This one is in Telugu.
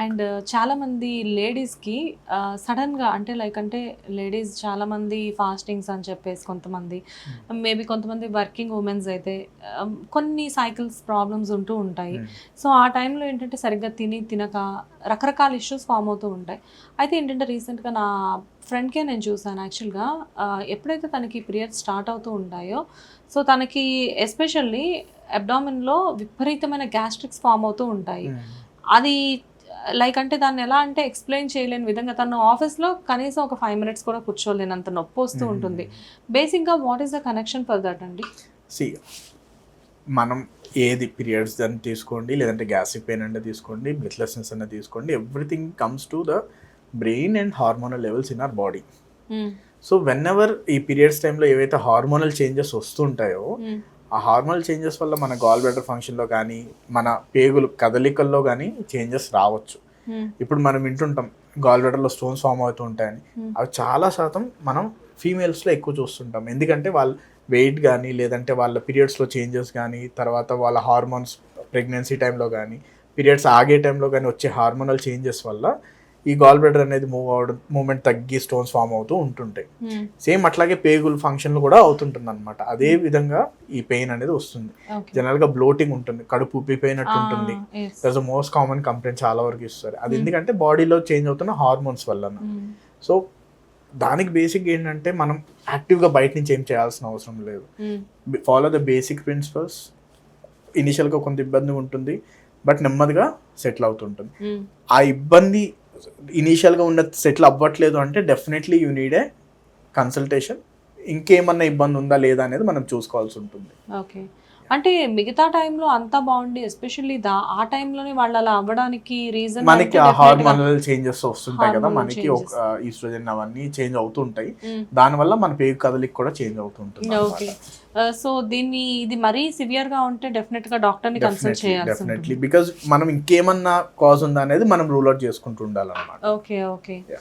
అండ్ చాలామంది లేడీస్‌కి సడెన్‌గా అంటే లేడీస్ చాలామంది ఫాస్టింగ్స్ అని చెప్పేసి కొంతమంది, మేబీ కొంతమంది వర్కింగ్ ఉమెన్స్ అయితే కొన్ని సైకిల్స్ ప్రాబ్లమ్స్ ఉంటూ ఉంటాయి. సో, ఆ టైంలో ఏంటంటే సరిగ్గా తినక రకరకాల ఇష్యూస్ ఫార్మ్ అవుతూ ఉంటాయి. అయితే ఏంటంటే రీసెంట్‌గా నా ఫ్రెండ్‌కే నేను చూసాను యాక్చువల్‌గా. ఎప్పుడైతే తనకి పీరియడ్స్ స్టార్ట్ అవుతూ ఉంటాయో, సో, తనకి ఎస్పెషల్లీ అబ్డామిన్‌లో విపరీతమైన గ్యాస్ట్రిక్స్ ఫార్మ్ అవుతూ ఉంటాయి. అది లైక్ అంటే దాన్ని ఎలా అంటే ఎక్స్‌ప్లెయిన్ చేయలేని విధంగా తను ఆఫీస్‌లో కనీసం ఒక 5 మినిట్స్ కూడా కూర్చోలేనంత నొప్పొస్తూ ఉంటుంది. బేసిక్‌గా what is the connection for that అండి? సి మనం ఏది పీరియడ్స్ అని తీసుకోండి, లేదంటే గ్యాస్ట్రిక్ పెయిన్ అంటే తీసుకోండి, బ్రెత్లెస్నెస్ అన్న తీసుకోండి, everything comes to the brain and hormonal levels in our body. So when ever ఈ పీరియడ్స్ టైంలో ఏవైతే హార్మోనల్ చేంజెస్ వస్తుంటాయో, ఆ హార్మోనల్ చేంజెస్ వల్ల మన గాల్ బ్లాడర్ ఫంక్షన్లో కానీ, మన పేగులు కదలికల్లో కానీ చేంజెస్ రావచ్చు. ఇప్పుడు మనం వింటుంటాం గాల్ బ్లాడర్లో స్టోన్స్ ఫామ్ అవుతూ ఉంటాయని. అవి చాలా శాతం మనం ఫీమేల్స్లో ఎక్కువ చూస్తుంటాం. ఎందుకంటే వాళ్ళ వెయిట్ కానీ, లేదంటే వాళ్ళ పీరియడ్స్లో చేంజెస్ కానీ, తర్వాత వాళ్ళ హార్మోన్స్ ప్రెగ్నెన్సీ టైంలో కానీ, పీరియడ్స్ ఆగే టైంలో కానీ వచ్చే హార్మోనల్ చేంజెస్ వల్ల ఈ గాల్ బ్లాడర్ అనేది మూవ్మెంట్ తగ్గి స్టోన్స్ ఫామ్ అవుతూ ఉంటుంటాయి. సేమ్ అట్లాగే పేగుల ఫంక్షన్లు కూడా అవుతుంటుంది అనమాట. అదే విధంగా ఈ పెయిన్ అనేది వస్తుంది. జనరల్గా బ్లోటింగ్ ఉంటుంది, కడుపు ఉబ్బిపోయినట్టు ఉంటుంది. That's the most common complaint చాలా వరకు ఇస్తారు. అది ఎందుకంటే బాడీలో చేంజ్ అవుతున్న హార్మోన్స్ వల్ల. సో దానికి బేసిక్ ఏంటంటే మనం యాక్టివ్గా బయట నుంచి ఏం చేయాల్సిన అవసరం లేదు. Follow the basic principles. ఇనిషియల్గా కొంత ఇబ్బంది ఉంటుంది, బట్ నెమ్మదిగా సెటిల్ అవుతుంటుంది. ఆ ఇబ్బంది ఇనీషియల్గా ఉన్న సెటిల్ అవ్వట్లేదు అంటే definitely you need a consultation. ఇంకేమన్నా ఇబ్బంది ఉందా లేదా అనేది మనం చూసుకోవాల్సి ఉంటుంది. ఓకే. అంటే మిగతా టైంలో అంతా బాగుండి ఎస్పెషల్లీ ఆ టైంలోనే వాళ్ళు అలా అవ్వడానికి రీజన్ మనకి ఆ హార్మోనల్ చేంజెస్ వస్తుంటాయి కదా, మనకి ఈస్ట్రోజన్ అవన్నీ చేంజ్ అవుతుంటాయి. దానివల్ల మన పేగు కదలిక కూడా చేంజ్ అవుతుంటుంది. ఓకే. సో ఇది మరీ సివియర్ గా ఉంటే డెఫినెట్ గా డాక్టర్ ని కన్సల్ట్ చేయాలి. డెఫినెట్లీ, బికాజ్ మనం ఇంకేమన్నా కాజ్ ఉందా అనేది మనం రూల్ అవుట్ చేసుకుంటూ ఉండాలన్నమాట. ఓకే.